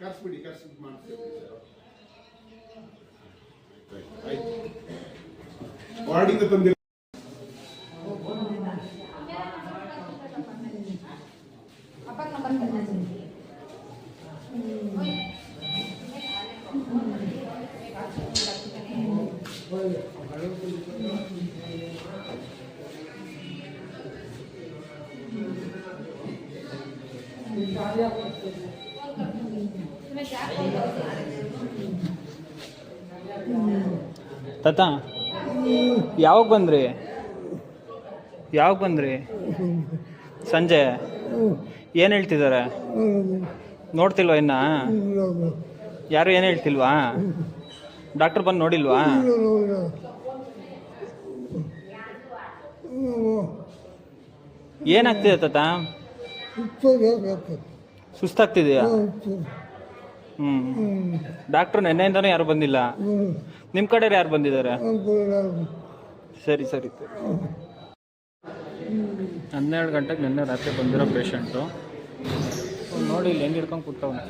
ಕರ್ಸ್ಬಿಡಿ ಮಾಡ್ತೀವಿ ಆಯ್ತು ವಾರ್ಡಿಂದ ತಂದಿರ ತಾತ ಯಾವಾಗ ಬಂದ್ರಿ ಸಂಜೆ ಏನು ಹೇಳ್ತಿದ್ದಾರೆ ನೋಡ್ತಿಲ್ವಾ ಇನ್ನ ಯಾರು ಏನು ಹೇಳ್ತಿಲ್ವಾ ಡಾಕ್ಟರ್ ಬಂದು ನೋಡಿಲ್ವಾ ಏನಾಗ್ತಿದೆ ತಾತ ಸುಸ್ತಾಗ್ತಿದೆಯಾ ಡಾಕ್ಟ್ರು ನೆನ್ನೆಯಿಂದನೂ ಯಾರು ಬಂದಿಲ್ಲ ನಿಮ್ಮ ಕಡೆ ಯಾರು ಬಂದಿದ್ದಾರೆ ಸರಿ 12 ಗಂಟೆಗೆ ನಿನ್ನೆ ರಾತ್ರಿ ಬಂದಿರೋ ಪೇಷಂಟು ನೋಡಿ ಇಲ್ಲಿ ಹೆಂಗೆ ಹಿಡ್ಕೊಂಡು ಕೂತವನೆ